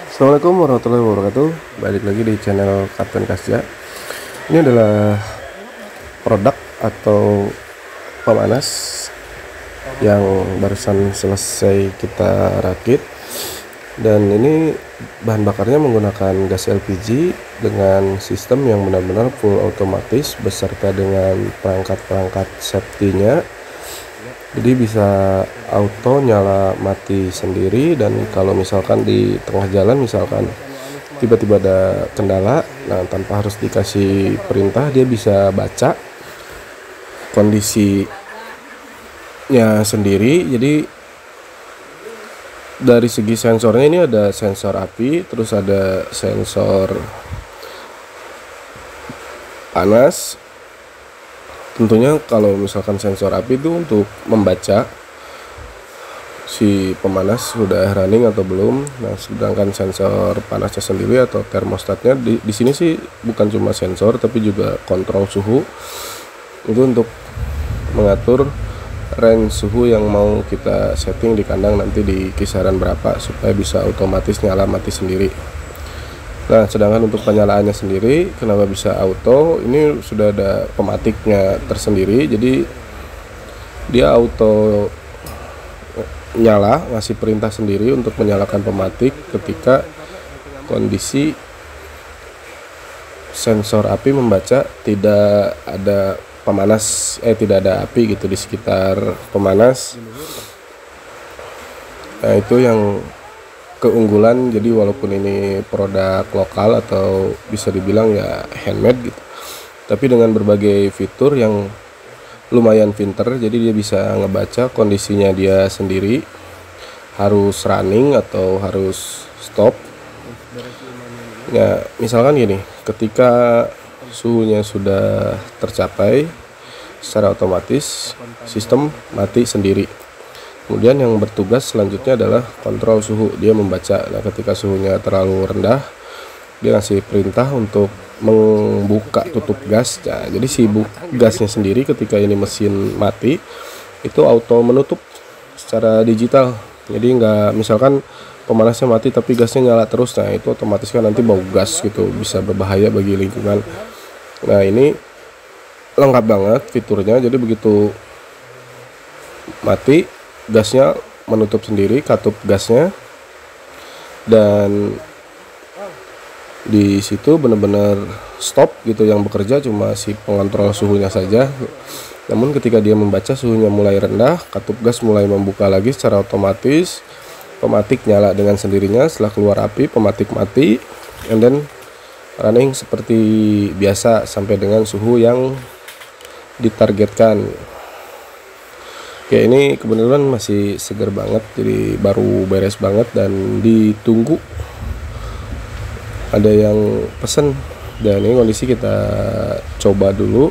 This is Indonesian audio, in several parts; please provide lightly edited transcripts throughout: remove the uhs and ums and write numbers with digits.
Assalamualaikum warahmatullahi wabarakatuh. Balik lagi di channel Kapten Kasya. Ini adalah produk atau pemanas yang barusan selesai kita rakit. Dan ini bahan bakarnya menggunakan gas LPG dengan sistem yang benar-benar full otomatis beserta dengan perangkat-perangkat safety-nya. Jadi bisa auto nyala mati sendiri, dan kalau misalkan di tengah jalan misalkan tiba-tiba ada kendala, nah tanpa harus dikasih perintah dia bisa baca kondisinya sendiri. Jadi dari segi sensornya ini ada sensor api, terus ada sensor panas. Tentunya kalau misalkan sensor api itu untuk membaca si pemanas sudah running atau belum. Nah, sedangkan sensor panasnya sendiri atau termostatnya di sini sih bukan cuma sensor tapi juga kontrol suhu. Itu untuk mengatur range suhu yang mau kita setting di kandang nanti di kisaran berapa supaya bisa otomatis nyala mati sendiri. Nah, sedangkan untuk penyalaannya sendiri, kenapa bisa auto? Ini sudah ada pematiknya tersendiri, jadi dia auto nyala, ngasih perintah sendiri untuk menyalakan pematik ketika kondisi sensor api membaca tidak ada pemanas, tidak ada api gitu di sekitar pemanas. Nah, itu yang keunggulan. Jadi walaupun ini produk lokal atau bisa dibilang ya handmade gitu, tapi dengan berbagai fitur yang lumayan pinter, jadi dia bisa ngebaca kondisinya dia sendiri, harus running atau harus stop. Ya misalkan gini, ketika suhunya sudah tercapai, secara otomatis sistem mati sendiri. Kemudian yang bertugas selanjutnya adalah kontrol suhu, dia membaca. Nah, ketika suhunya terlalu rendah, dia ngasih perintah untuk membuka tutup gas. Nah, jadi si gasnya sendiri ketika ini mesin mati itu auto menutup secara digital. Jadi nggak, misalkan pemanasnya mati tapi gasnya nyala terus, nah itu otomatis kan nanti bau gas gitu, bisa berbahaya bagi lingkungan. Nah, ini lengkap banget fiturnya. Jadi begitu mati, gasnya menutup sendiri, katup gasnya, dan di situ benar-benar stop gitu. Yang bekerja cuma si pengontrol suhunya saja. Namun ketika dia membaca suhunya mulai rendah, katup gas mulai membuka lagi secara otomatis, pematik nyala dengan sendirinya. Setelah keluar api, pematik mati, and then running seperti biasa sampai dengan suhu yang ditargetkan. Ya, ini kebetulan masih segar banget, jadi baru beres banget dan ditunggu. Ada yang pesen, dan ini kondisi kita coba dulu,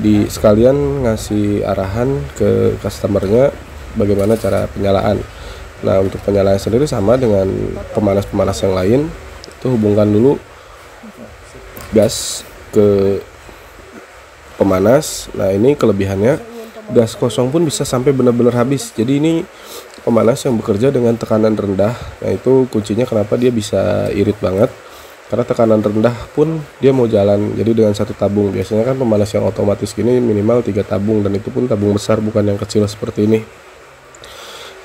di sekalian ngasih arahan ke customernya bagaimana cara penyalaan. Nah, untuk penyalaan sendiri sama dengan pemanas-pemanas yang lain, itu hubungkan dulu gas ke pemanas. Nah, ini kelebihannya, gas kosong pun bisa sampai benar-benar habis. Jadi ini pemanas yang bekerja dengan tekanan rendah. Nah, itu kuncinya kenapa dia bisa irit banget, karena tekanan rendah pun dia mau jalan. Jadi dengan satu tabung, biasanya kan pemanas yang otomatis gini minimal 3 tabung, dan itu pun tabung besar bukan yang kecil seperti ini.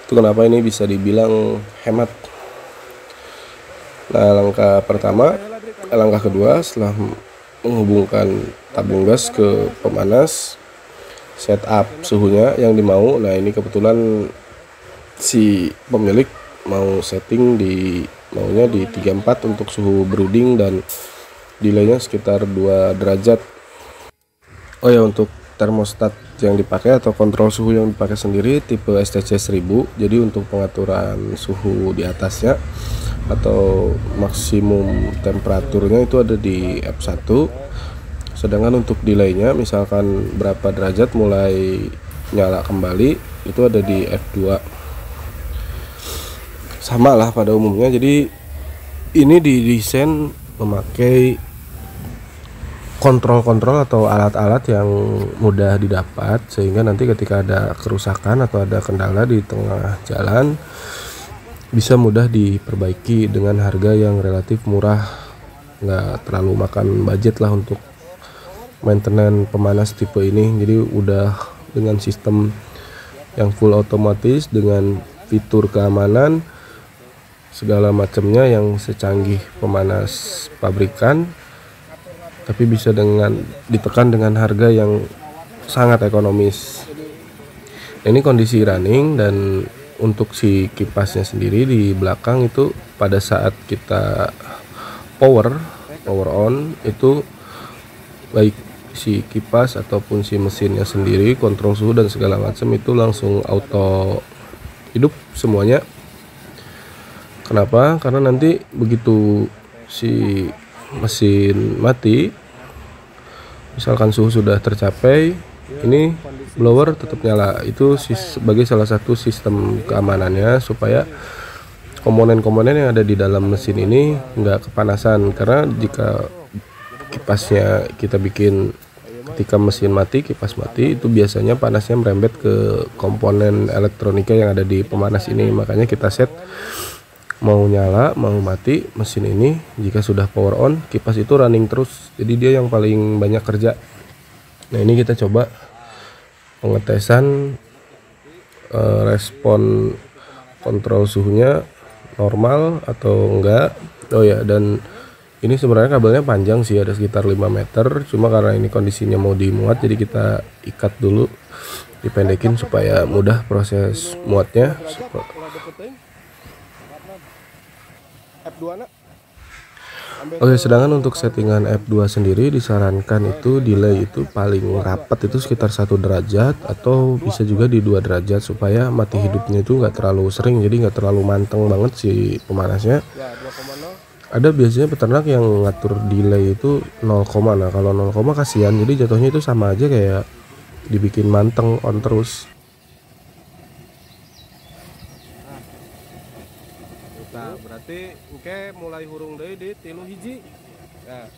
Itu kenapa ini bisa dibilang hemat. Nah, langkah kedua setelah menghubungkan tabung gas ke pemanas, setup suhunya yang dimau. Nah, ini kebetulan si pemilik mau setting maunya di 34 untuk suhu brooding, dan delaynya sekitar 2 derajat. Oh ya, untuk termostat yang dipakai atau kontrol suhu yang dipakai sendiri tipe STC 1000. Jadi untuk pengaturan suhu di atasnya atau maksimum temperaturnya itu ada di F1. Sedangkan untuk delaynya misalkan berapa derajat mulai nyala kembali itu ada di F2. Sama lah pada umumnya. Jadi ini didesain memakai kontrol-kontrol atau alat-alat yang mudah didapat, sehingga nanti ketika ada kerusakan atau ada kendala di tengah jalan, bisa mudah diperbaiki dengan harga yang relatif murah, nggak terlalu makan budget lah untuk maintenance pemanas tipe ini. Jadi udah dengan sistem yang full otomatis dengan fitur keamanan segala macamnya yang secanggih pemanas pabrikan, tapi bisa ditekan dengan harga yang sangat ekonomis. Nah, ini kondisi running, dan untuk si kipasnya sendiri di belakang itu pada saat kita power on itu baik si kipas ataupun si mesinnya sendiri, kontrol suhu dan segala macam itu langsung auto hidup semuanya. Kenapa? Karena nanti begitu si mesin mati, misalkan suhu sudah tercapai, ini blower tetap nyala. Itu sebagai salah satu sistem keamanannya supaya komponen-komponen yang ada di dalam mesin ini nggak kepanasan. Karena jika kipasnya kita bikin ketika mesin mati, kipas mati, itu biasanya panasnya merembet ke komponen elektronika yang ada di pemanas ini. Makanya kita set mau nyala mau mati mesin ini. Jika sudah power on, kipas itu running terus, jadi dia yang paling banyak kerja. Nah, ini kita coba pengetesan respon kontrol suhunya normal atau enggak. Oh ya, dan ini sebenarnya kabelnya panjang sih, ada sekitar 5 meter, cuma karena ini kondisinya mau dimuat jadi kita ikat dulu, dipendekin supaya mudah proses muatnya. Oke, sedangkan untuk settingan F2 sendiri disarankan itu delay itu paling rapat itu sekitar 1 derajat atau bisa juga di 2 derajat supaya mati hidupnya itu nggak terlalu sering, jadi nggak terlalu manteng banget si pemanasnya. Ada biasanya peternak yang ngatur delay itu 0, nah kalau 0, kasihan, jadi jatuhnya itu sama aja kayak dibikin manteng on terus. Nah, berarti oke, mulai hurung deui di 3 hiji. Ya.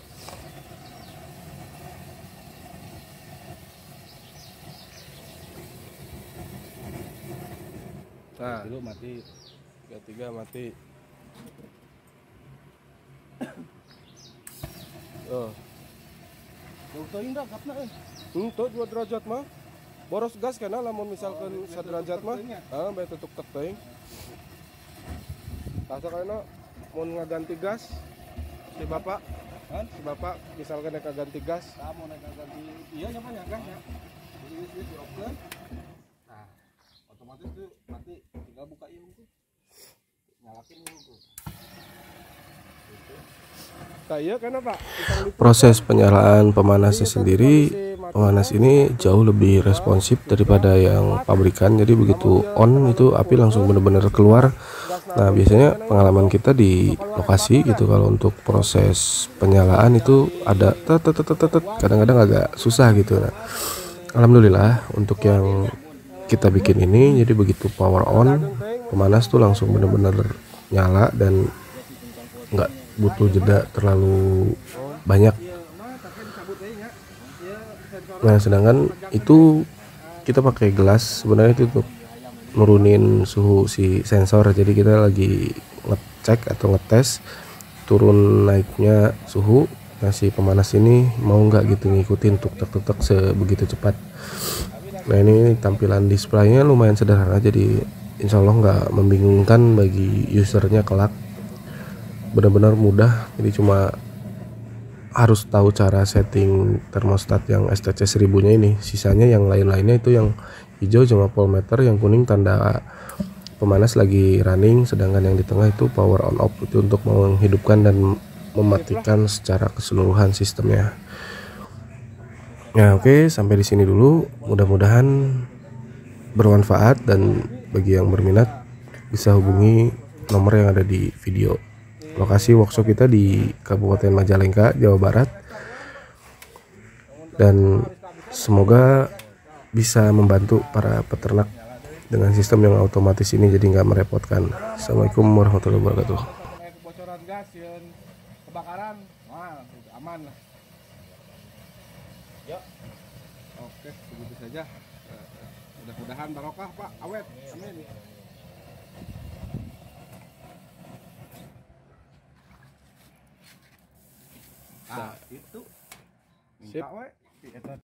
Nah, dulu mati. 3 mati. Oh. Teuing dah kapna euy. Tuh 2 derajat mah. Boros gas kana lamun misalkan 1 derajat mah. Bae tutuk tek teuing. Tasa kana mau ngaganti gas si bapak, si bapak misalkan neka ganti gas, mau neka ganti, iya nyamanya gasnya, jadi diopkeun, nah otomatis tuh mati, tinggal buka ieu tuh, nyalakin ieu tuh. Proses penyalaan pemanasnya sendiri, pemanas ini jauh lebih responsif daripada yang pabrikan. Jadi begitu on itu api langsung benar-benar keluar. Nah, biasanya pengalaman kita di lokasi gitu, kalau untuk proses penyalaan itu ada kadang-kadang agak susah gitu. Nah, alhamdulillah untuk yang kita bikin ini, jadi begitu power on, pemanas tuh langsung benar-benar nyala dan nggak butuh jeda terlalu banyak. Nah, sedangkan itu kita pakai gelas sebenarnya itu untuk nurunin suhu si sensor. Jadi kita lagi ngecek atau ngetes turun naiknya suhu. Nah, si pemanas ini mau nggak gitu ngikutin tuk sebegitu cepat. Nah, ini tampilan displaynya lumayan sederhana, jadi insya Allah nggak membingungkan bagi usernya kelak. Benar-benar mudah, jadi cuma harus tahu cara setting termostat yang STC 1000-nya ini. Sisanya yang lain-lainnya itu yang hijau cuma voltmeter, yang kuning tanda pemanas lagi running, sedangkan yang di tengah itu power on off, itu untuk menghidupkan dan mematikan secara keseluruhan sistemnya. Nah, oke, sampai di sini dulu. Mudah-mudahan bermanfaat, dan bagi yang berminat bisa hubungi nomor yang ada di video. Lokasi workshop kita di Kabupaten Majalengka, Jawa Barat, dan semoga bisa membantu para peternak dengan sistem yang otomatis ini, jadi nggak merepotkan. Assalamualaikum warahmatullahi wabarakatuh. Kebocoran gas, kebakaran, wah aman lah. Ya, oke, begitu saja. Mudah-mudahan barokah Pak, awet, amin. Nah, itu sip. minta we